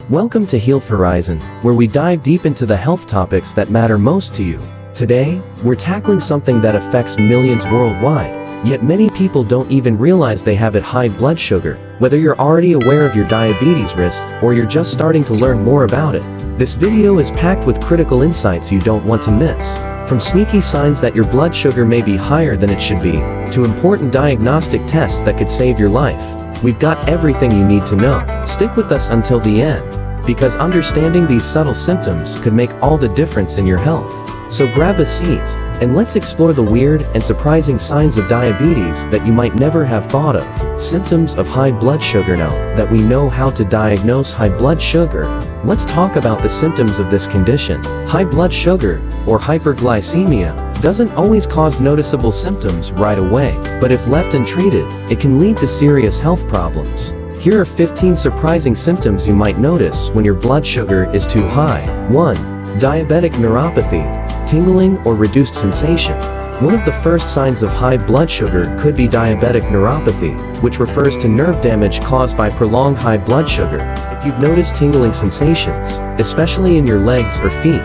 Welcome to Health Horizon, where we dive deep into the health topics that matter most to you. Today, we're tackling something that affects millions worldwide, yet many people don't even realize they have high blood sugar. Whether you're already aware of your diabetes risk, or you're just starting to learn more about it, this video is packed with critical insights you don't want to miss. From sneaky signs that your blood sugar may be higher than it should be, to important diagnostic tests that could save your life, we've got everything you need to know. Stick with us until the end, because understanding these subtle symptoms could make all the difference in your health. So grab a seat, and let's explore the weird and surprising signs of diabetes that you might never have thought of. Symptoms of high blood sugar. Now that we know how to diagnose high blood sugar, let's talk about the symptoms of this condition. High blood sugar, or hyperglycemia, doesn't always cause noticeable symptoms right away, but if left untreated, it can lead to serious health problems. Here are 15 surprising symptoms you might notice when your blood sugar is too high. 1. Diabetic neuropathy, tingling or reduced sensation. One of the first signs of high blood sugar could be diabetic neuropathy, which refers to nerve damage caused by prolonged high blood sugar. If you've noticed tingling sensations, especially in your legs or feet,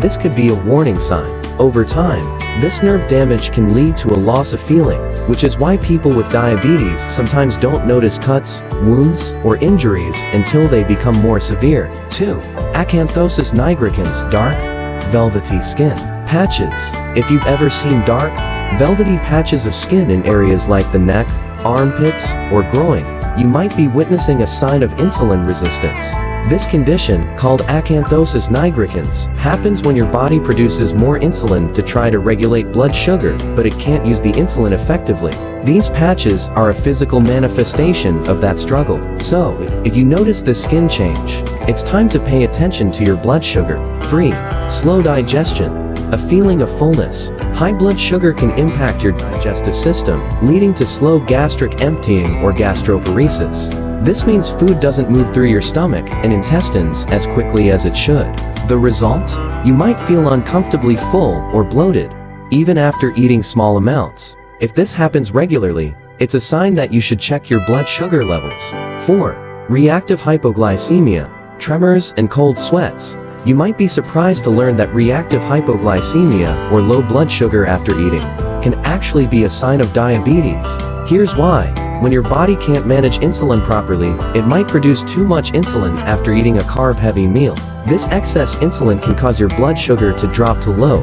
this could be a warning sign. Over time, this nerve damage can lead to a loss of feeling, which is why people with diabetes sometimes don't notice cuts, wounds, or injuries until they become more severe. 2. Acanthosis nigricans, dark, velvety skin patches. If you've ever seen dark, velvety patches of skin in areas like the neck, armpits, or groin, you might be witnessing a sign of insulin resistance. This condition, called acanthosis nigricans, happens when your body produces more insulin to try to regulate blood sugar, but it can't use the insulin effectively. These patches are a physical manifestation of that struggle. So, if you notice this skin change, it's time to pay attention to your blood sugar. 3. Slow digestion, a feeling of fullness. High blood sugar can impact your digestive system, leading to slow gastric emptying or gastroparesis. This means food doesn't move through your stomach and intestines as quickly as it should. The result? You might feel uncomfortably full or bloated, even after eating small amounts. If this happens regularly, it's a sign that you should check your blood sugar levels. 4. Reactive hypoglycemia, tremors and cold sweats. You might be surprised to learn that reactive hypoglycemia, or low blood sugar after eating, can actually be a sign of diabetes. Here's why. When your body can't manage insulin properly, it might produce too much insulin after eating a carb-heavy meal. This excess insulin can cause your blood sugar to drop to low,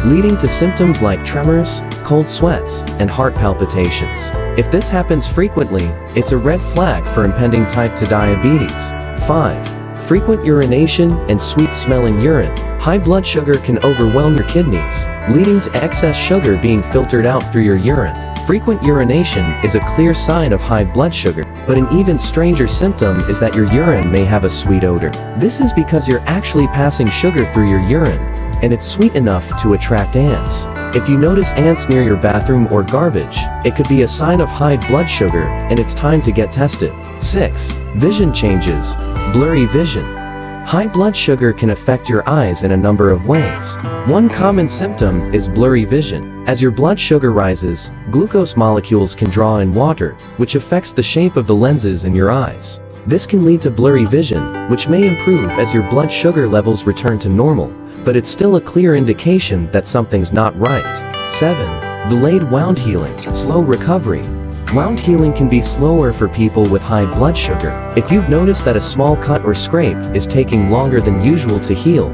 leading to symptoms like tremors, cold sweats, and heart palpitations. If this happens frequently, it's a red flag for impending type 2 diabetes. 5. Frequent urination and sweet-smelling urine. High blood sugar can overwhelm your kidneys, leading to excess sugar being filtered out through your urine. Frequent urination is a clear sign of high blood sugar, but an even stranger symptom is that your urine may have a sweet odor. This is because you're actually passing sugar through your urine, and it's sweet enough to attract ants. If you notice ants near your bathroom or garbage, it could be a sign of high blood sugar, and it's time to get tested. 6. Vision changes, blurry vision. High blood sugar can affect your eyes in a number of ways. One common symptom is blurry vision. As your blood sugar rises, glucose molecules can draw in water, which affects the shape of the lenses in your eyes. This can lead to blurry vision, which may improve as your blood sugar levels return to normal, but it's still a clear indication that something's not right. 7. Delayed wound healing, slow recovery. Wound healing can be slower for people with high blood sugar. If you've noticed that a small cut or scrape is taking longer than usual to heal,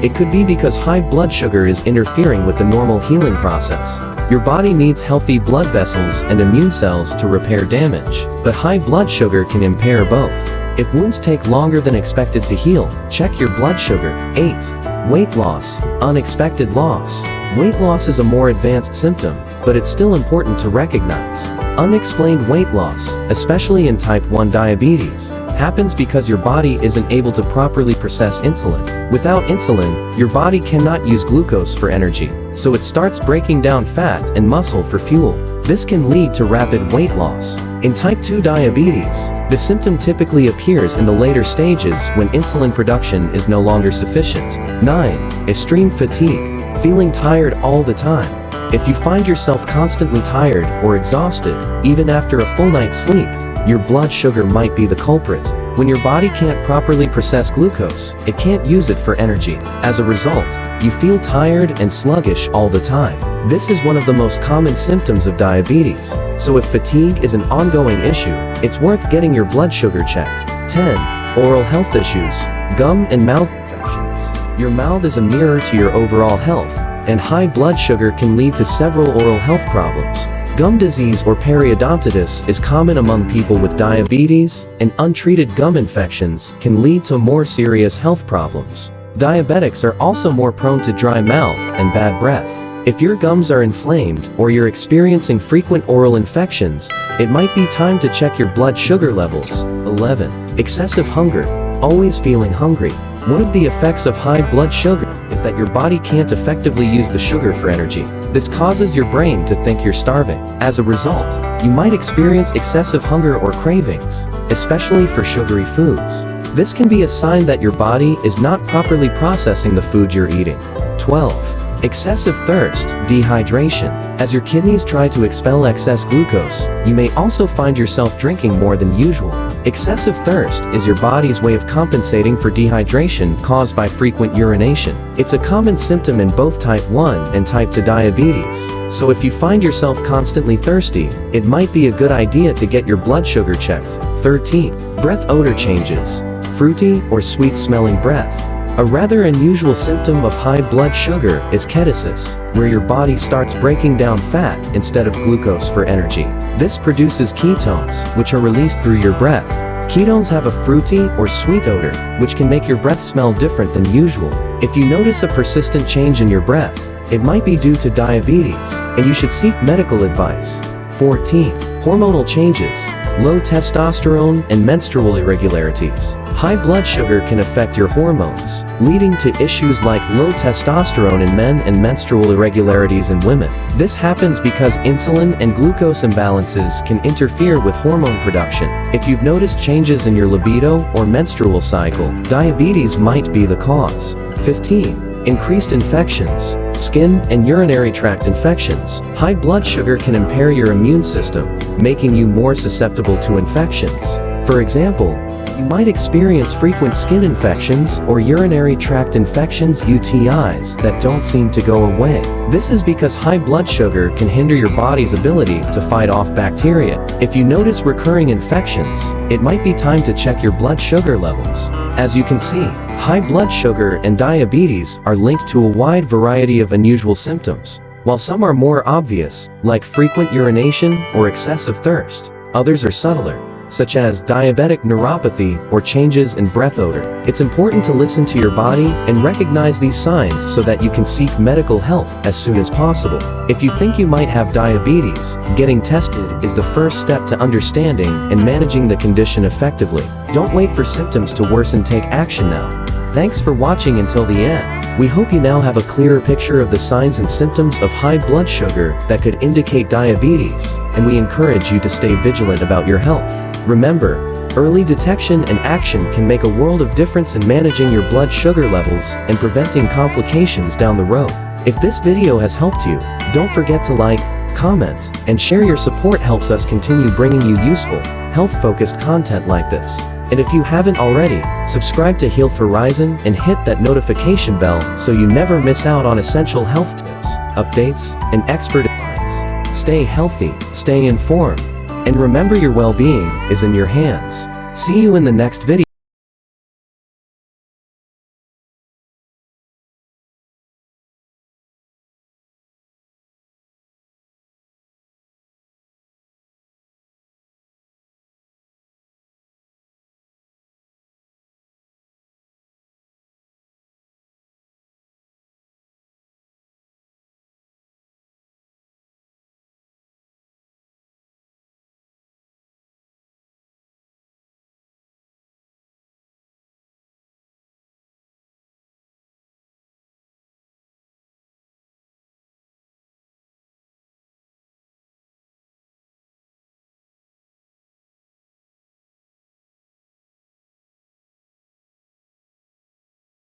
it could be because high blood sugar is interfering with the normal healing process. Your body needs healthy blood vessels and immune cells to repair damage, but high blood sugar can impair both. If wounds take longer than expected to heal, check your blood sugar. 8. Weight loss, unexpected loss. Weight loss is a more advanced symptom, but it's still important to recognize. Unexplained weight loss, especially in type 1 diabetes, happens because your body isn't able to properly process insulin. Without insulin, your body cannot use glucose for energy, so it starts breaking down fat and muscle for fuel. This can lead to rapid weight loss. In type 2 diabetes, the symptom typically appears in the later stages when insulin production is no longer sufficient. 9. Extreme fatigue, feeling tired all the time. If you find yourself constantly tired or exhausted, even after a full night's sleep, your blood sugar might be the culprit. When your body can't properly process glucose, it can't use it for energy. As a result, you feel tired and sluggish all the time. This is one of the most common symptoms of diabetes. So if fatigue is an ongoing issue, it's worth getting your blood sugar checked. 10. Oral health issues. Gum and mouth infections. Your mouth is a mirror to your overall health, and high blood sugar can lead to several oral health problems. Gum disease or periodontitis is common among people with diabetes, and untreated gum infections can lead to more serious health problems. Diabetics are also more prone to dry mouth and bad breath. If your gums are inflamed or you're experiencing frequent oral infections, it might be time to check your blood sugar levels. 11. Excessive hunger. Always feeling hungry. One of the effects of high blood sugar is that your body can't effectively use the sugar for energy. This causes your brain to think you're starving. As a result, you might experience excessive hunger or cravings, especially for sugary foods. This can be a sign that your body is not properly processing the food you're eating. 12. Excessive thirst, dehydration. As your kidneys try to expel excess glucose, you may also find yourself drinking more than usual. Excessive thirst is your body's way of compensating for dehydration caused by frequent urination. It's a common symptom in both type 1 and type 2 diabetes. So if you find yourself constantly thirsty, it might be a good idea to get your blood sugar checked. 13. Breath odor changes. Fruity or sweet-smelling breath. A rather unusual symptom of high blood sugar is ketosis, where your body starts breaking down fat instead of glucose for energy. This produces ketones, which are released through your breath. Ketones have a fruity or sweet odor, which can make your breath smell different than usual. If you notice a persistent change in your breath, it might be due to diabetes, and you should seek medical advice. 14. Hormonal changes. Low testosterone and menstrual irregularities. High blood sugar can affect your hormones, leading to issues like low testosterone in men and menstrual irregularities in women. This happens because insulin and glucose imbalances can interfere with hormone production. If you've noticed changes in your libido or menstrual cycle, diabetes might be the cause. 15. Increased infections. Skin and urinary tract infections. High blood sugar can impair your immune system, making you more susceptible to infections. For example, you might experience frequent skin infections or urinary tract infections (UTIs) that don't seem to go away. This is because high blood sugar can hinder your body's ability to fight off bacteria. If you notice recurring infections, it might be time to check your blood sugar levels. As you can see, high blood sugar and diabetes are linked to a wide variety of unusual symptoms. While some are more obvious, like frequent urination or excessive thirst, others are subtler, such as diabetic neuropathy or changes in breath odor. It's important to listen to your body and recognize these signs so that you can seek medical help as soon as possible. If you think you might have diabetes, getting tested is the first step to understanding and managing the condition effectively. Don't wait for symptoms to worsen, take action now. Thanks for watching until the end. We hope you now have a clearer picture of the signs and symptoms of high blood sugar that could indicate diabetes, and we encourage you to stay vigilant about your health. Remember, early detection and action can make a world of difference in managing your blood sugar levels and preventing complications down the road. If this video has helped you, don't forget to like, comment, and share. Your support helps us continue bringing you useful, health-focused content like this. And if you haven't already, subscribe to Health Horizon and hit that notification bell so you never miss out on essential health tips, updates, and expert advice. Stay healthy, stay informed, and remember your well-being is in your hands. See you in the next video.